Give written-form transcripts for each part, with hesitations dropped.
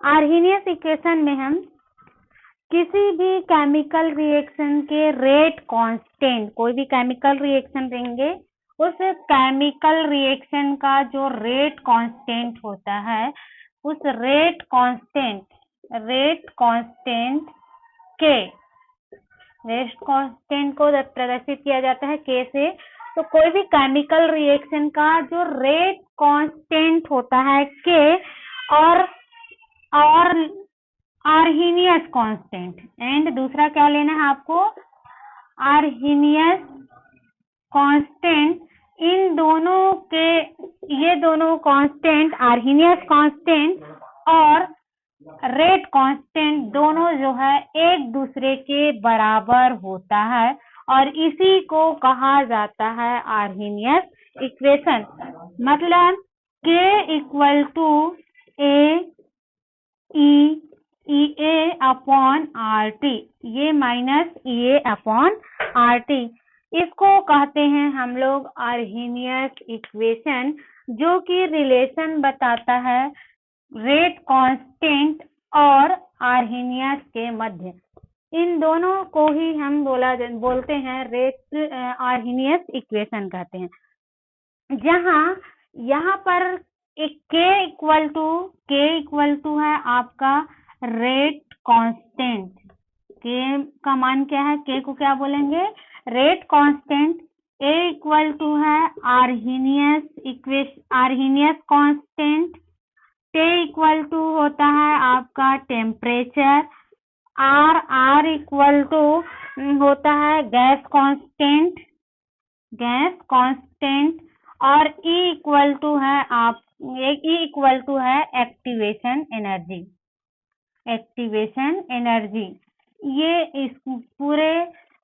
Arrhenius equation में हम किसी भी केमिकल रिएक्शन के रेट कांस्टेंट, कोई भी केमिकल रिएक्शन लेंगे, उस केमिकल रिएक्शन का जो रेट कांस्टेंट होता है, उस रेट कांस्टेंट को प्रदर्शित किया जाता है के से। तो कोई भी केमिकल रिएक्शन का जो रेट कांस्टेंट होता है के और आर्हेनियस कांस्टेंट, एंड दूसरा क्या लेना है आपको, आर्हेनियस कांस्टेंट। इन दोनों के, ये दोनों कांस्टेंट, आर्हेनियस कांस्टेंट और रेट कांस्टेंट, दोनों जो है एक दूसरे के बराबर होता है और इसी को कहा जाता है आर्हेनियस इक्वेशन। मतलब K equal to EA upon RT, ये माइनस EA अपॉन RT, इसको कहते हैं हम लोग आर्हेनियस इक्वेशन, जो कि रिलेशन बताता है रेट कांस्टेंट और आर्हेनियस के मध्य। इन दोनों को ही हम बोलते हैं रेट आर्हेनियस इक्वेशन कहते हैं। जहां यहाँ पर एक K इक्वल टू है आपका रेट कांस्टेंट। K का मान क्या है, K को क्या बोलेंगे, rate constant. A equal to है Arrhenius constant. T equal to होता है आपका टेम्परेचर। R इक्वल टू होता है गैस कांस्टेंट और E इक्वल टू है एक्टिवेशन एनर्जी। ये इस पूरे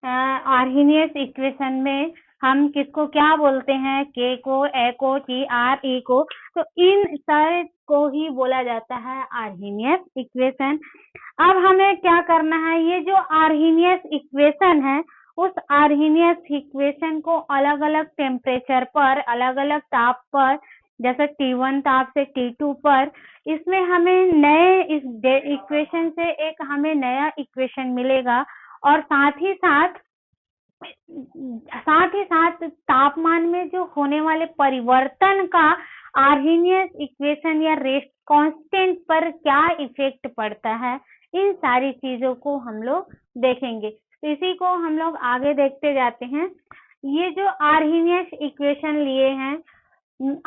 आर्हेनियस इक्वेशन में हम किसको क्या बोलते हैं, K को, A को, T, R, E को, तो इन सारे को ही बोला जाता है आर्हेनियस इक्वेशन। अब हमें क्या करना है, ये जो आर्हेनियस इक्वेशन है, उस आर्हेनियस इक्वेशन को अलग अलग टेम्परेचर पर, अलग अलग ताप पर, जैसे T1 ताप से T2 पर, इसमें हमें नए इस इक्वेशन से एक हमें नया इक्वेशन मिलेगा और साथ ही साथ तापमान में जो होने वाले परिवर्तन का आर्हेनियस इक्वेशन या रेट कांस्टेंट पर क्या इफेक्ट पड़ता है, इन सारी चीजों को हम लोग देखेंगे। तो इसी को हम लोग आगे देखते जाते हैं। ये जो आर्हेनियस इक्वेशन लिए हैं,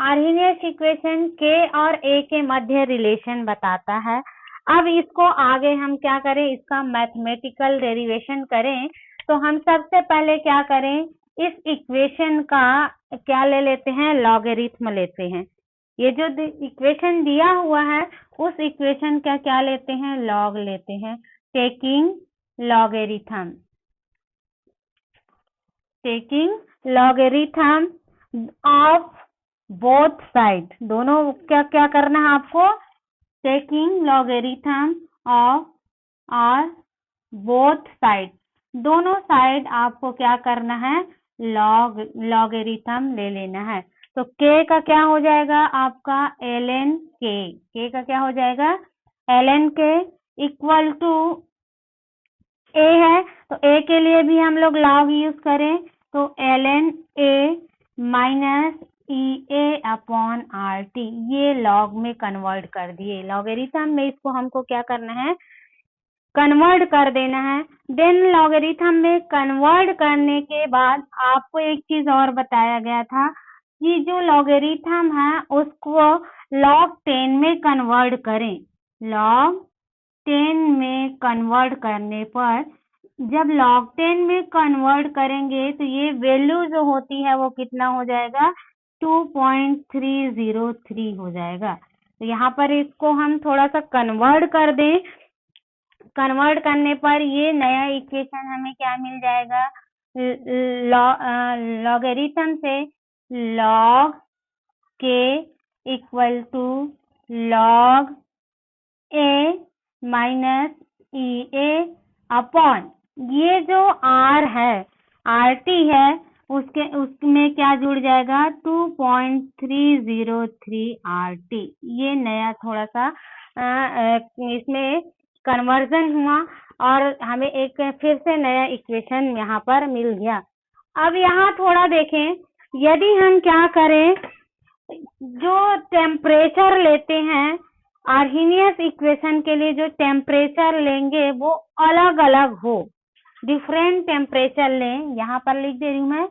आर्हेनियस इक्वेशन K और A के मध्य रिलेशन बताता है। अब इसको आगे हम क्या करें, इसका मैथमेटिकल डेरिवेशन करें, तो हम सबसे पहले क्या करें, इस इक्वेशन का क्या ले लेते हैं, लॉगरिथम लेते हैं। ये जो इक्वेशन दिया हुआ है, उस इक्वेशन का क्या लेते हैं, लॉग लेते हैं, taking logarithm of both side. दोनों क्या करना है आपको, taking logarithm of both side, दोनों साइड आपको क्या करना है, लॉगरिथम ले लेना है। तो K का क्या हो जाएगा आपका ln K का क्या हो जाएगा, ln K equal to A है, तो A के लिए भी हम लोग लॉग यूज करें, तो ln A minus EA upon RT, ये लॉग में कन्वर्ट कर दिए। लॉगरिथम में इसको हमको क्या करना है, कन्वर्ट कर देना है। देन लॉगरिथम में कन्वर्ट करने के बाद आपको एक चीज और बताया गया था कि जो लॉगरिथम है उसको log 10 में कन्वर्ट करें। log 10 में कन्वर्ट करने पर, जब log 10 में कन्वर्ट करेंगे तो ये वैल्यू जो होती है वो कितना हो जाएगा, 2.303 हो जाएगा। तो यहाँ पर इसको हम थोड़ा सा कन्वर्ट कर दें। कन्वर्ट करने पर ये नया इक्वेशन हमें क्या मिल जाएगा, लॉगरिथम से log K equal to log A minus EA upon ये जो R है, RT है, उसमें क्या जुड़ जाएगा 2.303 RT। ये नया थोड़ा सा इसमें कन्वर्जन हुआ और हमें एक फिर से नया इक्वेशन यहाँ पर मिल गया। अब यहाँ थोड़ा देखें, यदि हम क्या करें, जो टेम्परेचर लेते हैं आर्हेनियस इक्वेशन के लिए, जो टेम्परेचर लेंगे वो अलग अलग हो, डिफरेंट टेम्परेचर लें। यहाँ पर लिख दे रही हूँ मैं,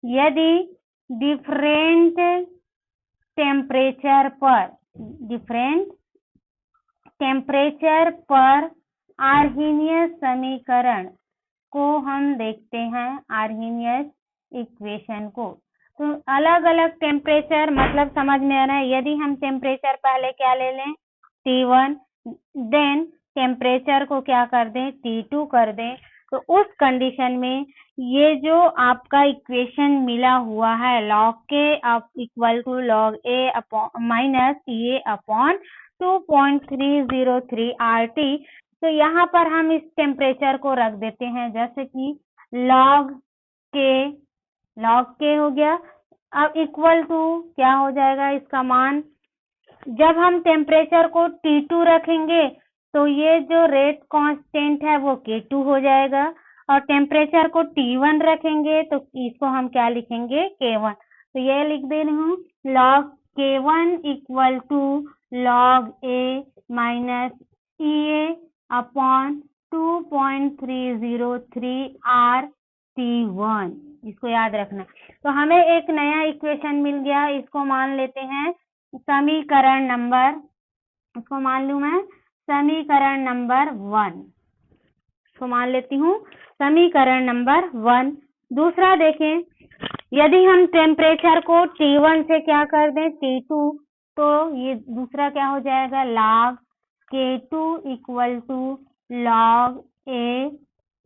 यदि डिफरेंट टेम्परेचर पर आर्हेनियस समीकरण को हम देखते हैं, आर्हेनियस इक्वेशन को, तो अलग अलग टेम्परेचर मतलब समझ में आ रहा है। यदि हम टेम्परेचर पहले क्या ले लें T1, देन टेम्परेचर को क्या कर दें T2 कर दें, तो उस कंडीशन में ये जो आपका इक्वेशन मिला हुआ है log K equal to log A minus EA upon 2.303 RT, तो यहाँ पर हम इस टेम्परेचर को रख देते हैं, जैसे कि log K हो गया। अब इक्वल टू क्या हो जाएगा इसका मान, जब हम टेम्परेचर को T2 रखेंगे तो ये जो रेट कांस्टेंट है वो K2 हो जाएगा, और टेम्परेचर को T1 रखेंगे तो इसको हम क्या लिखेंगे K1। तो ये लिख दे रही हूँ log K1 equal to log A minus EA upon 2.303 RT1, इसको याद रखना। तो हमें एक नया इक्वेशन मिल गया, इसको मान लेते हैं समीकरण नंबर, इसको मान लूं मैं समीकरण नंबर 1, इसको मान लेती हूँ समीकरण नंबर 1। दूसरा देखें, यदि हम टेम्परेचर को T1 से क्या कर दें T2, तो ये दूसरा क्या हो जाएगा log K2 equal to log A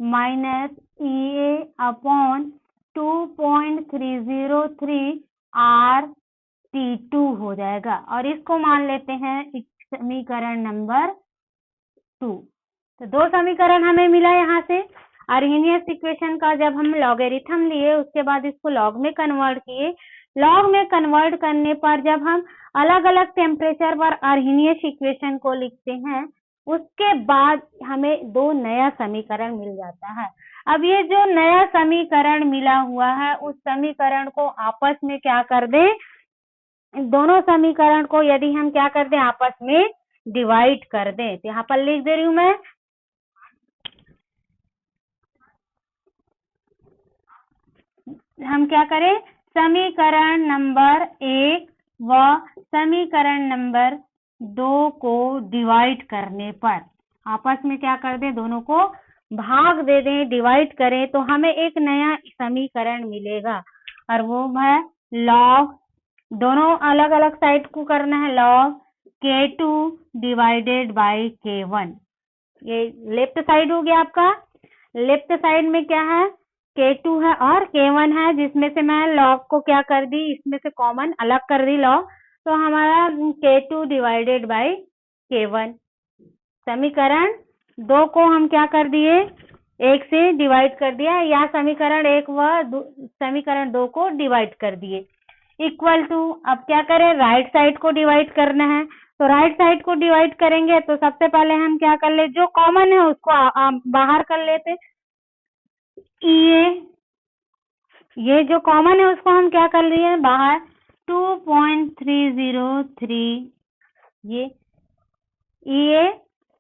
minus EA upon 2.303 RT2 हो जाएगा, और इसको मान लेते हैं समीकरण नंबर 2। तो दो समीकरण हमें मिला यहाँ से आर्हेनियस इक्वेशन का। जब हम लॉगरिथम लिए उसके बाद इसको लॉग में कन्वर्ट किए, लॉग में कन्वर्ट करने पर जब हम अलग अलग टेम्परेचर पर आर्हेनियस इक्वेशन को लिखते हैं, उसके बाद हमें दो नया समीकरण मिल जाता है। अब ये जो नया समीकरण मिला हुआ है उस समीकरण को आपस में क्या कर दें, दोनों समीकरण को यदि हम क्या कर दें आपस में डिवाइड कर दें, तो यहाँ पर लिख दे रही हूँ मैं, हम क्या करें समीकरण नंबर 1 व समीकरण नंबर 2 को डिवाइड करने पर आपस में क्या कर दें, दोनों को भाग दे दें, डिवाइड करें, तो हमें एक नया समीकरण मिलेगा, और वो है log, दोनों अलग अलग साइड को करना है, log K2 divided by K1। ये लेफ्ट साइड हो गया आपका, लेफ्ट साइड में क्या है K2 है और K1 है, जिसमें से मैं log को क्या कर दी, इसमें से कॉमन अलग कर दी log, तो हमारा K2 डिवाइडेड बाई K1। समीकरण 2 को हम क्या कर दिए, 1 से डिवाइड कर दिया, या समीकरण 1 व समीकरण 2 को डिवाइड कर दिए, इक्वल टू, अब क्या करें राइट साइड को डिवाइड करना है, तो राइट साइड को डिवाइड करेंगे तो सबसे पहले हम क्या कर ले, जो कॉमन है उसको बाहर कर लेते, ये जो कॉमन है उसको हम क्या कर लिए बाहर, 2.303, ये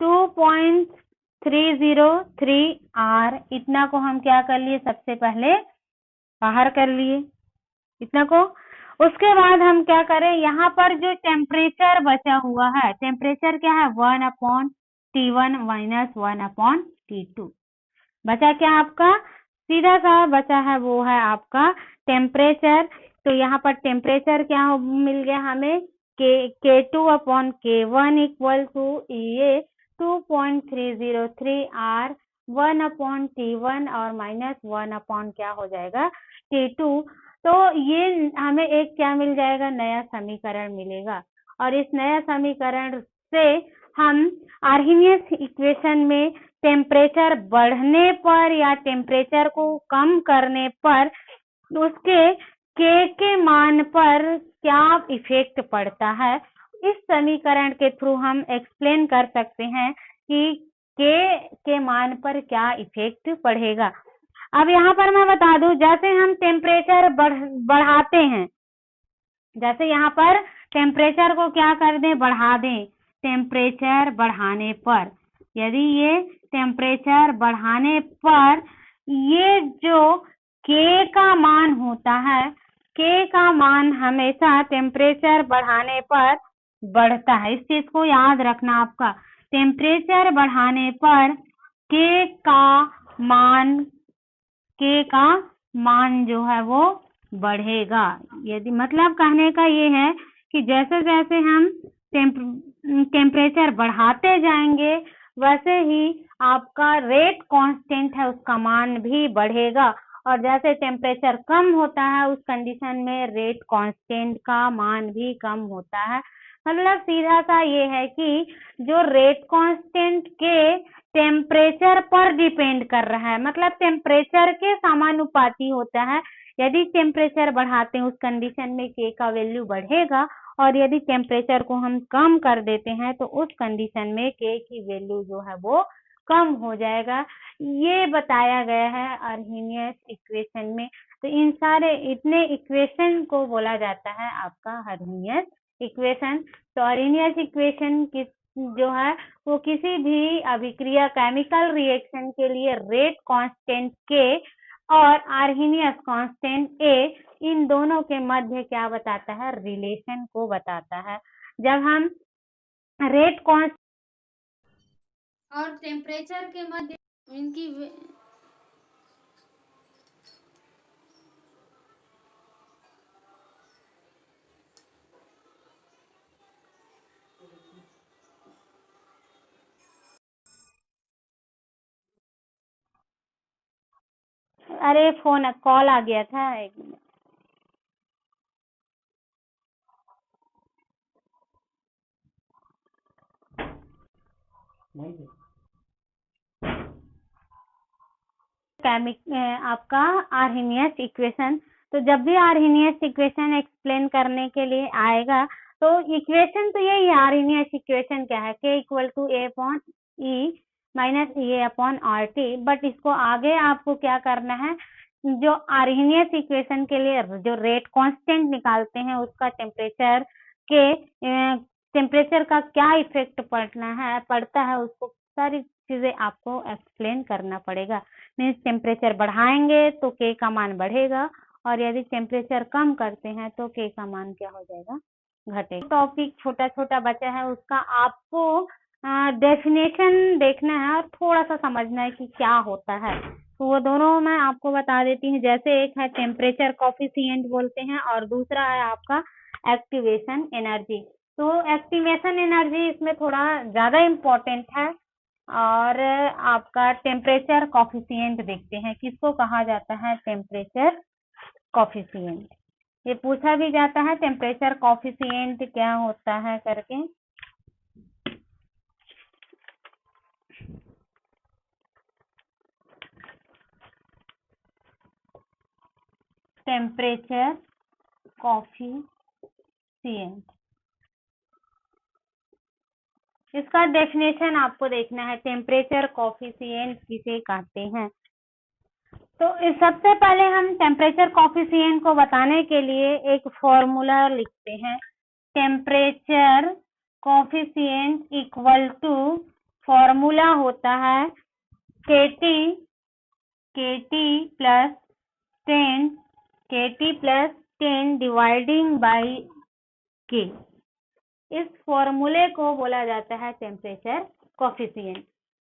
2.303 R, इतना को हम क्या कर लिए, सबसे पहले बाहर कर लिए इतना को। उसके बाद हम क्या करें, यहाँ पर जो टेम्परेचर बचा हुआ है, टेम्परेचर क्या है 1/T1 माइनस 1/T2, बचा क्या आपका, सीधा सा बचा है वो है आपका टेम्परेचर। तो यहाँ पर टेम्परेचर क्या मिल गया हमें, K2 upon K1 equal to ये 2.303 R 1/T1 और माइनस 1/ क्या हो जाएगा T2। तो ये हमें एक क्या मिल जाएगा, नया समीकरण मिलेगा, और इस नया समीकरण से हम आर्हेनियस इक्वेशन में टेम्परेचर बढ़ने पर या टेम्परेचर को कम करने पर उसके के मान पर क्या इफेक्ट पड़ता है, इस समीकरण के थ्रू हम एक्सप्लेन कर सकते हैं कि के मान पर क्या इफेक्ट पड़ेगा। अब यहाँ पर मैं बता दूं, जैसे हम टेम्परेचर बढ़ाते हैं, जैसे यहाँ पर टेम्परेचर को क्या कर दें, बढ़ा दें, टेम्परेचर बढ़ाने पर, यदि ये टेम्परेचर बढ़ाने पर ये जो के का मान होता है, के का मान हमेशा टेम्परेचर बढ़ाने पर बढ़ता है। इस चीज को याद रखना आपका, टेम्परेचर बढ़ाने पर के का मान जो है वो बढ़ेगा। यदि मतलब कहने का ये है कि जैसे जैसे हम टेम्परेचर बढ़ाते जाएंगे वैसे ही आपका रेट कांस्टेंट है उसका मान भी बढ़ेगा, और जैसे टेम्परेचर कम होता है उस कंडीशन में रेट कांस्टेंट का मान भी कम होता है। मतलब सीधा सा ये है कि जो रेट कांस्टेंट के टेम्परेचर पर डिपेंड कर रहा है, मतलब टेम्परेचर के समानुपाती होता है। यदि टेम्परेचर बढ़ाते हैं उस कंडीशन में के का वैल्यू बढ़ेगा, और यदि टेम्परेचर को हम कम कर देते हैं तो उस कंडीशन में के की वैल्यू जो है वो कम हो जाएगा। ये बताया गया है अर्हेनियस इक्वेशन में। तो इन सारे इतने इक्वेशन को बोला जाता है आपका अर्हेनियस इक्वेशन। तो अर्हेनियस इक्वेशन किस जो है वो किसी भी अभिक्रिया केमिकल रिएक्शन के लिए रेट कांस्टेंट के और अर्हेनियस कांस्टेंट ए, इन दोनों के मध्य क्या बताता है, रिलेशन को बताता है। जब हम रेट कांस्टेंट और टेम्परेचर के मध्य इनकी अरे फोन कॉल आ गया था, एक मिनट। आपका अर्हेनियस इक्वेशन, तो जब भी अर्हेनियस इक्वेशन एक्सप्लेन करने के लिए आएगा तो इक्वेशन तो यही है। अर्हेनियस इक्वेशन क्या है, K equal to A upon E minus A upon R T. But इसको आगे आपको क्या करना है, जो अर्हेनियस इक्वेशन के लिए जो रेट कांस्टेंट निकालते हैं उसका टेम्परेचर का क्या इफेक्ट पड़ता है उसको सारी चीजें आपको एक्सप्लेन करना पड़ेगा। मीन्स टेम्परेचर बढ़ाएंगे तो के का मान बढ़ेगा, और यदि टेम्परेचर कम करते हैं तो के का मान क्या हो जाएगा, घटेगा। टॉपिक छोटा छोटा बचा है, उसका आपको डेफिनेशन देखना है और थोड़ा सा समझना है कि क्या होता है। तो वो दोनों मैं आपको बता देती हूँ। जैसे एक है टेम्परेचर कॉफिशिएंट बोलते हैं, और दूसरा है आपका एक्टिवेशन एनर्जी। तो एक्टिवेशन एनर्जी इसमें थोड़ा ज्यादा इम्पोर्टेंट है। और आपका टेम्परेचर कॉफिशिएंट देखते हैं, किसको कहा जाता है, टेम्परेचर कॉफिशिएंट। ये पूछा भी जाता है टेम्परेचर कॉफिशिएंट क्या होता है करके। टेम्परेचर कॉफिशिएंट, इसका डेफिनेशन आपको देखना है, टेम्परेचर कॉफिशिएंट किसे कहते हैं। तो इस सबसे पहले हम टेम्परेचर कॉफिशिएंट को बताने के लिए एक फॉर्मूला लिखते हैं। Temperature coefficient equal to, formula होता है केटी प्लस 10 डिवाइडिंग बाई के। इस फॉर्मूले को बोला जाता है टेम्परेचर कॉफिशिएंट।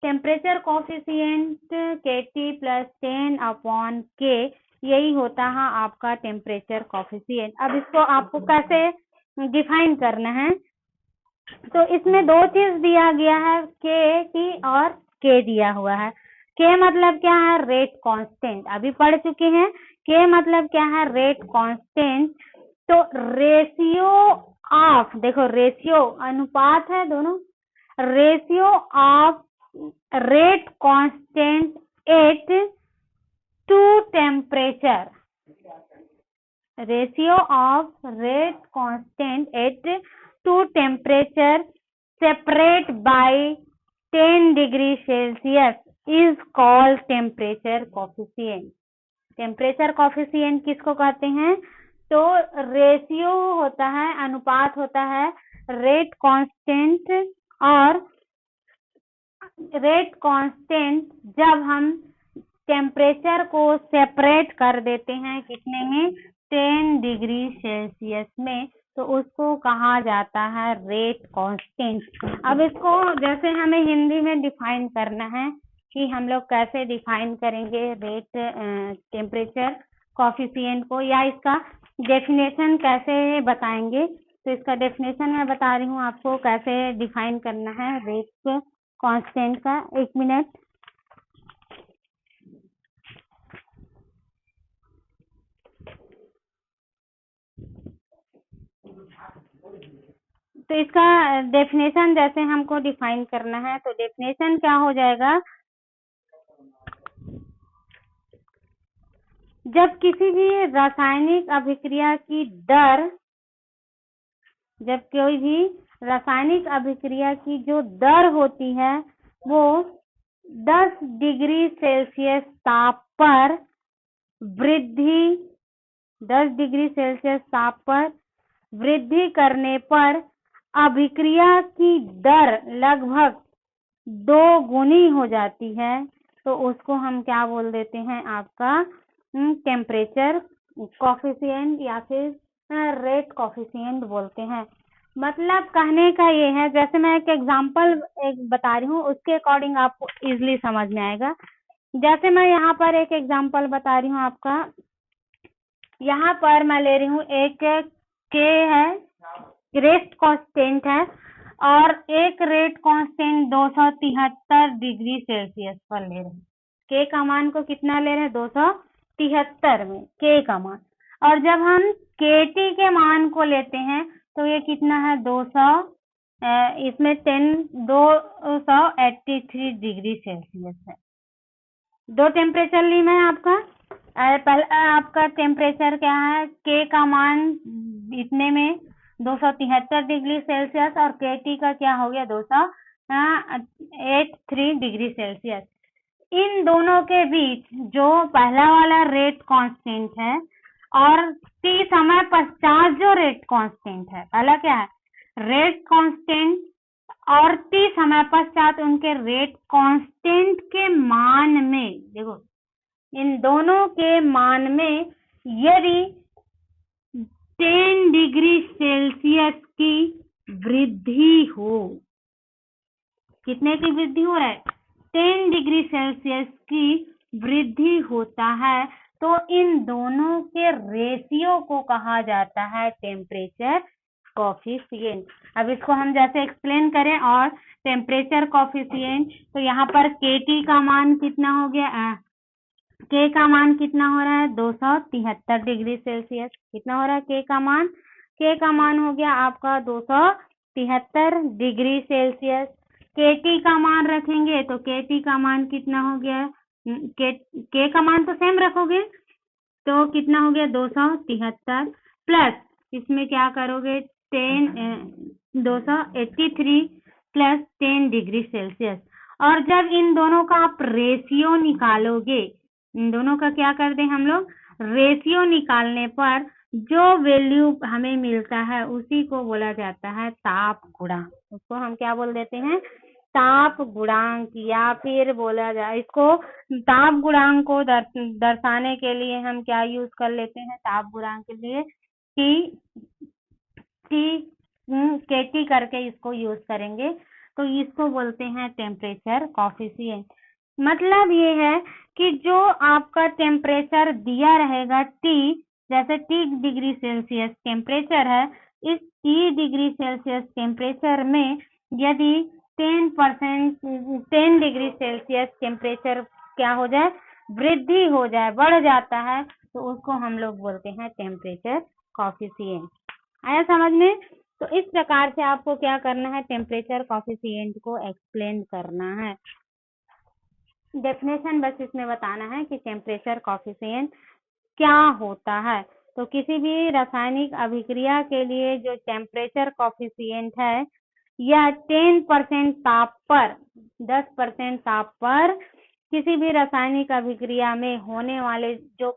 टेम्परेचर कॉफिशिएंट केटी प्लस 10 अपॉन के, यही होता है आपका टेम्परेचर कॉफिशिएंट। अब इसको आपको कैसे डिफाइन करना है, तो इसमें दो चीज दिया गया है, के टी और के दिया हुआ है। के मतलब क्या है, रेट कांस्टेंट, अभी पढ़ चुके हैं। के मतलब क्या है, रेट कांस्टेंट। तो रेशियो ऑफ, देखो रेशियो अनुपात है दोनों, ratio of rate constant at two temperature, ratio of rate constant at two temperature separate by 10 degree Celsius is called temperature coefficient. Temperature coefficient किसको कहते हैं? तो रेशियो होता है, अनुपात होता है रेट कांस्टेंट और रेट कांस्टेंट जब हम टेम्परेचर को सेपरेट कर देते हैं कितने में? 10 डिग्री सेल्सियस में, तो उसको कहा जाता है रेट कांस्टेंट। अब इसको जैसे हमें हिंदी में डिफाइन करना है कि हम लोग कैसे डिफाइन करेंगे रेट टेम्परेचर कॉफिशिएंट को, या इसका डेफिनेशन कैसे बताएंगे। तो इसका डेफिनेशन मैं बता रही हूँ आपको कैसे डिफाइन करना है रेट कांस्टेंट का। 1 मिनट। तो इसका डेफिनेशन जैसे हमको डिफाइन करना है, तो डेफिनेशन क्या हो जाएगा? जब किसी भी रासायनिक अभिक्रिया की दर, जब कोई भी रासायनिक अभिक्रिया की जो दर होती है वो 10 डिग्री सेल्सियस ताप पर वृद्धि 10 डिग्री सेल्सियस ताप पर वृद्धि करने पर अभिक्रिया की दर लगभग 2 गुनी हो जाती है, तो उसको हम क्या बोल देते हैं? आपका टेम्परेचर कॉफिशिएंट या फिर रेट कॉफिशिएंट बोलते हैं। मतलब कहने का ये है, जैसे मैं एक एग्जांपल बता रही हूँ, उसके अकॉर्डिंग आपको इजीली समझ में आएगा। जैसे मैं यहाँ पर एक एग्जांपल बता रही हूँ आपका, यहाँ पर मैं ले रही हूँ एक के है, रेट कांस्टेंट है, और एक रेट कांस्टेंट 273 डिग्री सेल्सियस पर ले रहे हैं। के का मान को कितना ले रहे हैं? 273 में के का मान। और जब हम केटी के मान को लेते हैं तो ये कितना है? 200, इसमें 283 डिग्री सेल्सियस है। दो टेम्परेचर ली मैं आपका। पहला आपका टेम्परेचर क्या है? के का मान इतने में 273 डिग्री सेल्सियस, और केटी का क्या हो गया? 283 डिग्री सेल्सियस। इन दोनों के बीच जो पहला वाला रेट कांस्टेंट है और टी समय पश्चात जो रेट कांस्टेंट है, पहला क्या है? रेट कांस्टेंट, और टी समय पश्चात उनके रेट कांस्टेंट के मान में, देखो इन दोनों के मान में यदि 10 डिग्री सेल्सियस की वृद्धि हो, कितने की वृद्धि हो रहा है? 10 डिग्री सेल्सियस की वृद्धि होता है, तो इन दोनों के रेशियो को कहा जाता है टेम्परेचर कॉफिशिएंट। अब इसको हम जैसे एक्सप्लेन करें, और टेम्परेचर कॉफिशिएंट, तो यहाँ पर केटी का मान कितना हो गया? के का मान कितना हो रहा है? 273 डिग्री सेल्सियस। कितना हो रहा है के का मान? के का मान हो गया आपका 273 डिग्री सेल्सियस। केटी का मान रखेंगे तो केटी का मान कितना हो गया? के का मान तो सेम रखोगे तो कितना हो गया? 273 प्लस इसमें क्या करोगे? 283 प्लस 10 डिग्री सेल्सियस। और जब इन दोनों का आप रेशियो निकालोगे, इन दोनों का क्या कर दें हम लोग? रेशियो निकालने पर जो वैल्यू हमें मिलता है उसी को बोला जाता है ताप गुणांक। उसको हम क्या बोल देते हैं? ताप गुणांक, या फिर बोला जाए इसको ताप गुणांक को दर्शाने के लिए हम क्या यूज कर लेते हैं? ताप गुणांक के लिए केटी करके इसको यूज करेंगे, तो इसको बोलते हैं टेम्परेचर कॉफिशिएंट। मतलब ये है कि जो आपका टेम्परेचर दिया रहेगा टी, जैसे टी डिग्री सेल्सियस टेम्परेचर है, इस टी डिग्री सेल्सियस टेम्परेचर में यदि 10 डिग्री सेल्सियस टेम्परेचर क्या हो जाए? वृद्धि हो जाए, बढ़ जाता है, तो उसको हम लोग बोलते हैं टेम्परेचर कॉफिशिएंट। आया समझ में? तो इस प्रकार से आपको क्या करना है? टेम्परेचर कॉफिशिएंट को एक्सप्लेन करना है। डेफिनेशन बस इसमें बताना है कि टेम्परेचर कॉफिशिएंट क्या होता है। तो किसी भी रासायनिक अभिक्रिया के लिए जो टेम्परेचर कॉफिशिएंट है यह 10% ताप पर 10% ताप पर किसी भी रासायनिक अभिक्रिया में होने वाले जो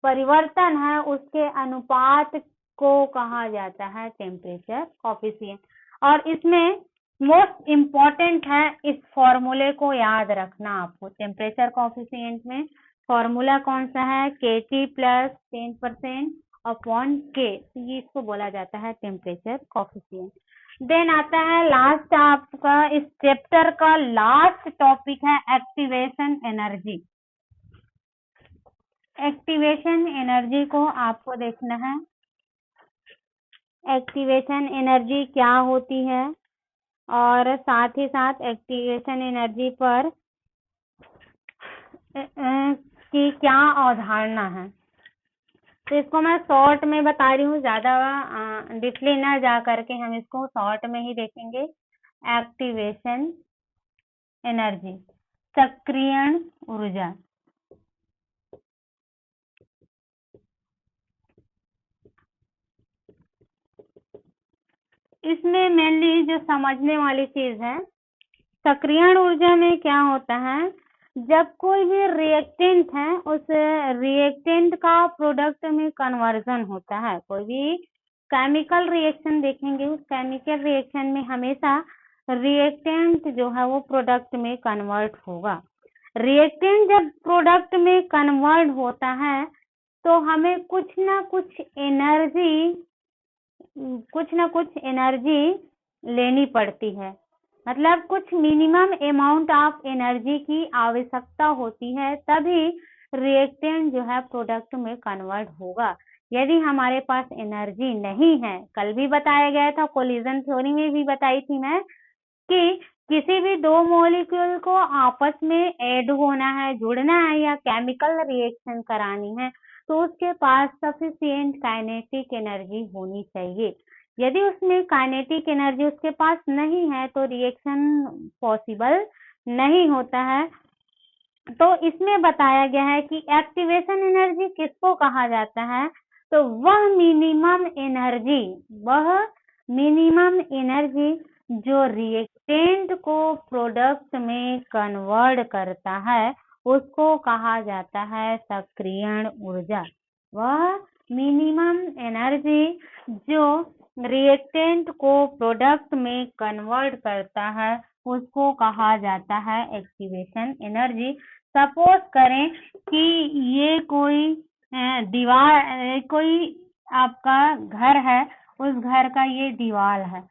परिवर्तन है उसके अनुपात को कहा जाता है टेम्परेचर कॉफिशिएंट। और इसमें मोस्ट इम्पॉर्टेंट है इस फॉर्मूले को याद रखना आपको। टेम्परेचर कॉफिशिएंट में फॉर्मूला कौन सा है? KT प्लस 10% अपॉन K, ये इसको बोला जाता है टेम्परेचर कॉफिशिएंट। देन आता है लास्ट आपका इस चैप्टर का लास्ट टॉपिक है एक्टिवेशन एनर्जी। एक्टिवेशन एनर्जी को आपको देखना है, एक्टिवेशन एनर्जी क्या होती है और साथ ही साथ एक्टिवेशन एनर्जी पर की क्या अवधारणा है। तो इसको मैं शॉर्ट में बता रही हूँ, ज्यादा डीपली ना जा करके हम इसको शॉर्ट में ही देखेंगे। एक्टिवेशन एनर्जी, सक्रियण ऊर्जा। इसमें मेनली जो समझने वाली चीज है, सक्रियण ऊर्जा में क्या होता है, जब कोई भी रिएक्टेंट है उस रिएक्टेंट का प्रोडक्ट में कन्वर्जन होता है। कोई भी केमिकल रिएक्शन देखेंगे, उस केमिकल रिएक्शन में हमेशा रिएक्टेंट जो है वो प्रोडक्ट में कन्वर्ट होगा। रिएक्टेंट जब प्रोडक्ट में कन्वर्ट होता है तो हमें कुछ ना कुछ एनर्जी लेनी पड़ती है, मतलब कुछ मिनिमम अमाउंट ऑफ एनर्जी की आवश्यकता होती है, तभी रिएक्टेंट जो है प्रोडक्ट में कन्वर्ट होगा। यदि हमारे पास एनर्जी नहीं है, कल भी बताया गया था, कोलिजन थ्योरी में भी बताई थी मैं, कि किसी भी दो मॉलिक्यूल को आपस में ऐड होना है, जुड़ना है या केमिकल रिएक्शन करानी है तो उसके पास सफिशिएंट काइनेटिक एनर्जी होनी चाहिए। यदि उसमें काइनेटिक एनर्जी उसके पास नहीं है तो रिएक्शन पॉसिबल नहीं होता है। तो इसमें बताया गया है कि एक्टिवेशन एनर्जी किसको कहा जाता है, तो वह मिनिमम एनर्जी जो रिएक्टेंट को प्रोडक्ट में कन्वर्ट करता है उसको कहा जाता है सक्रियण ऊर्जा। वह मिनिमम एनर्जी जो रिएक्टेंट को प्रोडक्ट में कन्वर्ट करता है उसको कहा जाता है एक्टिवेशन एनर्जी। सपोज करें कि ये कोई दीवार, कोई आपका घर है, उस घर का ये दीवार है।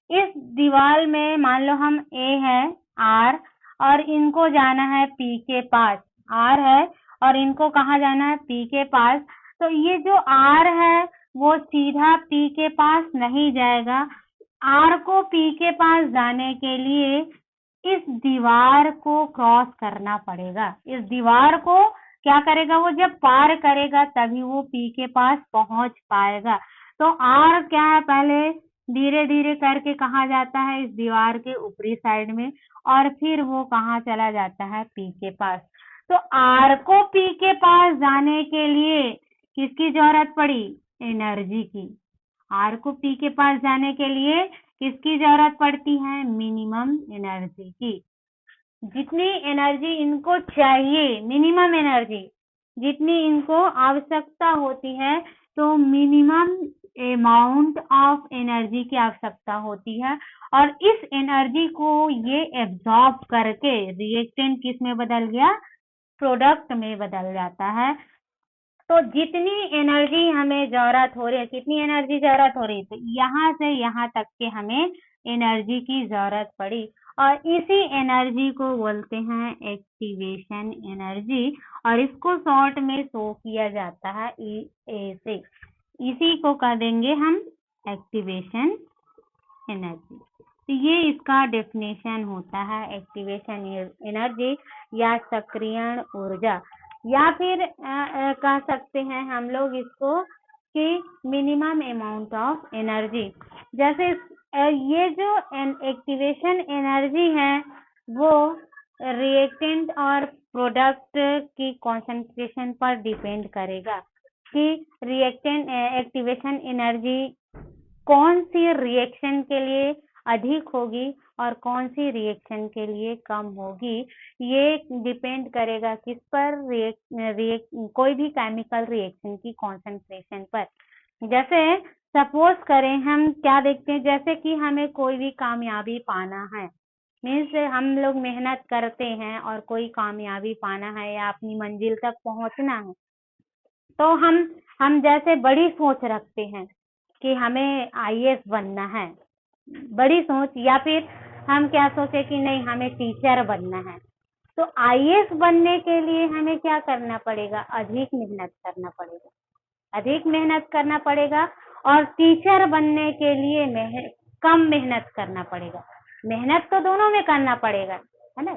इस दीवार में मान लो हम A है R और इनको जाना है P के पास, R है और इनको कहाँ जाना है? P के पास। तो ये जो R है वो सीधा P के पास नहीं जाएगा, R को P के पास जाने के लिए इस दीवार को क्रॉस करना पड़ेगा। इस दीवार को क्या करेगा, वो जब पार करेगा तभी वो P के पास पहुंच पाएगा। तो R क्या है, पहले धीरे धीरे करके कहाँ जाता है? इस दीवार के ऊपरी साइड में, और फिर वो कहाँ चला जाता है? P के पास। तो R को P के पास जाने के लिए किसकी जरूरत पड़ी? एनर्जी की। R को P के पास जाने के लिए किसकी जरूरत पड़ती है? मिनिमम एनर्जी की। जितनी एनर्जी इनको चाहिए, मिनिमम एनर्जी जितनी इनको आवश्यकता होती है, तो मिनिमम अमाउंट ऑफ एनर्जी की आवश्यकता होती है, और इस एनर्जी को ये एब्जॉर्ब करके रिएक्टेंट किस में बदल गया? प्रोडक्ट में बदल जाता है। तो जितनी एनर्जी हमें जरूरत हो रही है, कितनी एनर्जी जरूरत हो रही है, तो यहाँ से यहाँ तक के हमें एनर्जी की जरूरत पड़ी, और इसी एनर्जी को बोलते हैं एक्टिवेशन एनर्जी, और इसको शॉर्ट में शो किया जाता है EA से। इसी को कह देंगे हम एक्टिवेशन एनर्जी। तो ये इसका डेफिनेशन होता है, एक्टिवेशन एनर्जी या सक्रियण ऊर्जा, या फिर कह सकते हैं हम लोग इसको कि मिनिमम अमाउंट ऑफ एनर्जी। जैसे ये जो एक्टिवेशन एनर्जी है वो रिएक्टेंट और प्रोडक्ट की कंसंट्रेशन पर डिपेंड करेगा। कि रिएक्टेंट एक्टिवेशन एनर्जी कौन सी रिएक्शन के लिए अधिक होगी और कौन सी रिएक्शन के लिए कम होगी, ये डिपेंड करेगा किस पर, कोई भी केमिकल रिएक्शन की कॉन्सेंट्रेशन पर। जैसे सपोज करें हम क्या देखते हैं, जैसे कि हमें कोई भी कामयाबी पाना है, मीन्स हम लोग मेहनत करते हैं और कोई कामयाबी पाना है या अपनी मंजिल तक पहुंचना है, तो हम जैसे बड़ी सोच रखते हैं कि हमें आईएएस बनना है, बड़ी सोच, या फिर हम क्या सोचे कि नहीं हमें टीचर बनना है। तो आईएएस बनने के लिए हमें क्या करना पड़ेगा, अधिक मेहनत करना पड़ेगा, अधिक मेहनत करना पड़ेगा। और टीचर बनने के लिए कम मेहनत करना पड़ेगा। मेहनत तो दोनों में करना पड़ेगा, है ना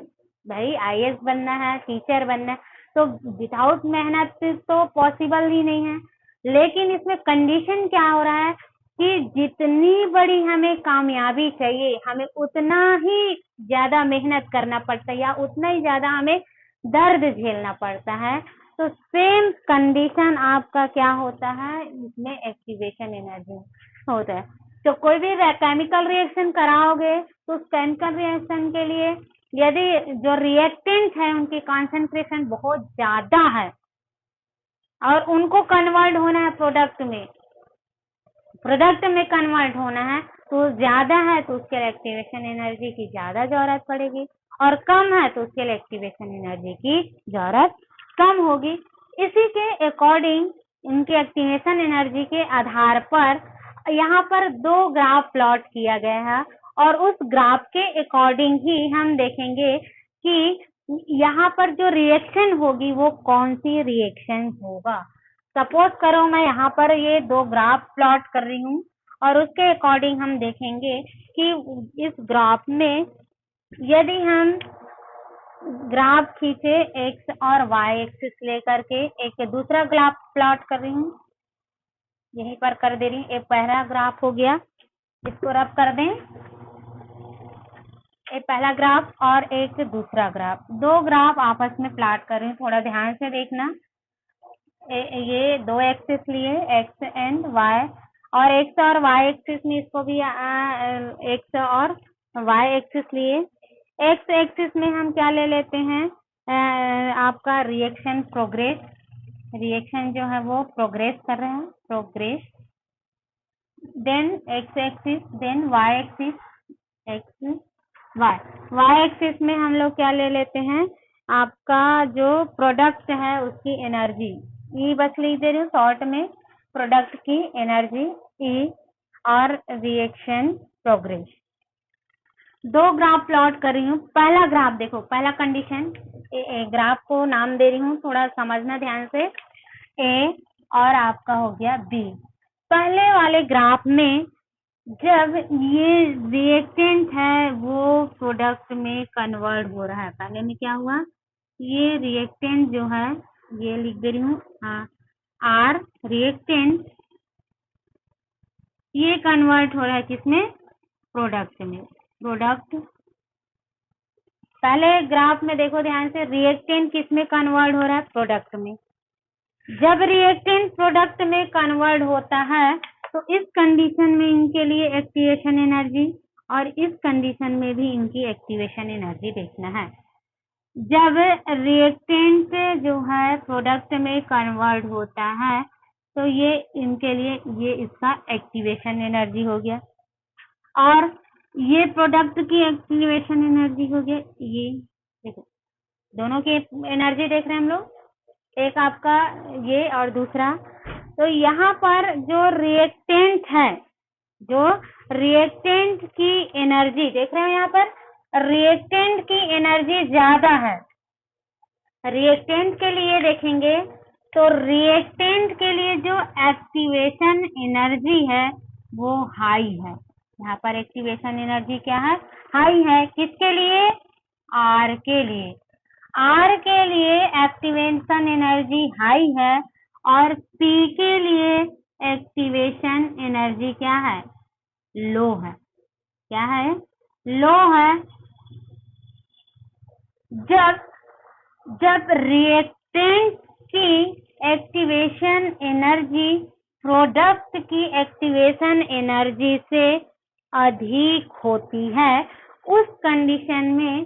भाई, आईएएस बनना है, टीचर बनना है, तो विदाउट मेहनत तो पॉसिबल ही नहीं है। लेकिन इसमें कंडीशन क्या हो रहा है कि जितनी बड़ी हमें कामयाबी चाहिए, हमें उतना ही ज्यादा मेहनत करना पड़ता है या उतना ही ज्यादा हमें दर्द झेलना पड़ता है। तो सेम कंडीशन आपका क्या होता है, इसमें एक्टिवेशन एनर्जी होता है। तो कोई भी केमिकल रिएक्शन कराओगे तो उस केमिकल रिएक्शन के लिए यदि जो रिएक्टेंट है उनकी कॉन्सेंट्रेशन बहुत ज्यादा है और उनको कन्वर्ट होना है प्रोडक्ट में कन्वर्ट होना है, तो ज्यादा है तो उसके लिए एक्टिवेशन एनर्जी की ज्यादा जरूरत पड़ेगी, और कम है तो उसके लिए एक्टिवेशन एनर्जी की जरूरत कम होगी। इसी के अकॉर्डिंग इनकी एक्टिवेशन एनर्जी के आधार पर यहाँ पर 2 ग्राफ प्लॉट किया गया है, और उस ग्राफ के अकॉर्डिंग ही हम देखेंगे कि यहाँ पर जो रिएक्शन होगी वो कौन सी रिएक्शन होगा। सपोज करो मैं यहाँ पर ये 2 ग्राफ प्लॉट कर रही हूँ, और उसके अकॉर्डिंग हम देखेंगे कि इस ग्राफ में यदि हम ग्राफ खींचे एक्स और वाई एक्सिस लेकर के, एक दूसरा ग्राफ प्लॉट कर रही हूँ, यहीं पर कर दे रही हूँ। एक पहला ग्राफ हो गया, इसको रब कर दें, एक पहला ग्राफ और एक दूसरा ग्राफ, 2 ग्राफ आपस में प्लॉट कर रही हूँ, थोड़ा ध्यान से देखना। ये 2 एक्सिस लिए, एक्स एंड वाई, और एक्स और वाई एक्सिस में इसको भी एक्स और वाई एक्सिस लिए। एक्स एक्सिस में हम क्या ले लेते हैं, आपका रिएक्शन प्रोग्रेस, रिएक्शन जो है वो प्रोग्रेस कर रहे हैं, progress. Then X axis, then Y axis, X Y axis में हम लोग क्या ले लेते हैं, आपका जो प्रोडक्ट है उसकी एनर्जी, ई बस लिख दे रही हूँ शॉर्ट में, प्रोडक्ट की एनर्जी ई, और रिएक्शन प्रोग्रेस। 2 ग्राफ प्लॉट कर रही हूँ। पहला ग्राफ देखो, पहला कंडीशन, ग्राफ को नाम दे रही हूँ, थोड़ा समझना ध्यान से, ए और आपका हो गया बी। पहले वाले ग्राफ में जब ये रिएक्टेंट है वो प्रोडक्ट में कन्वर्ट हो रहा है, पहले में क्या हुआ, ये रिएक्टेंट जो है, ये लिख दे रही हूँ आर, रिएक्टेंट ये कन्वर्ट हो रहा है किसमें, प्रोडक्ट में। प्रोडक्ट पहले ग्राफ में देखो ध्यान से, रिएक्टेंट किसमें कन्वर्ट हो रहा है, प्रोडक्ट में। जब रिएक्टेंट प्रोडक्ट में कन्वर्ट होता है तो इस कंडीशन में इनके लिए एक्टिवेशन एनर्जी, और इस कंडीशन में भी इनकी एक्टिवेशन एनर्जी देखना है। जब रिएक्टेंट जो है प्रोडक्ट में कन्वर्ट होता है तो ये इनके लिए ये इसका एक्टिवेशन एनर्जी हो गया, और ये प्रोडक्ट की एक्टिवेशन एनर्जी हो गया। ये देखो दोनों की एनर्जी देख रहे हैं हम लोग, एक आपका ये और दूसरा। तो यहाँ पर जो रिएक्टेंट है, जो रिएक्टेंट की एनर्जी देख रहे हो, यहाँ पर रिएक्टेंट की एनर्जी ज्यादा है। रिएक्टेंट के लिए देखेंगे तो रिएक्टेंट के लिए जो एक्टिवेशन एनर्जी है वो हाई है। यहाँ पर एक्टिवेशन एनर्जी क्या है, हाई है। किसके लिए, आर के लिए। आर के लिए एक्टिवेशन एनर्जी हाई है, और पी के लिए एक्टिवेशन एनर्जी क्या है, लो है। क्या है, लो है। जब रिएक्टेंट की एक्टिवेशन एनर्जी प्रोडक्ट की एक्टिवेशन एनर्जी से अधिक होती है, उस कंडीशन में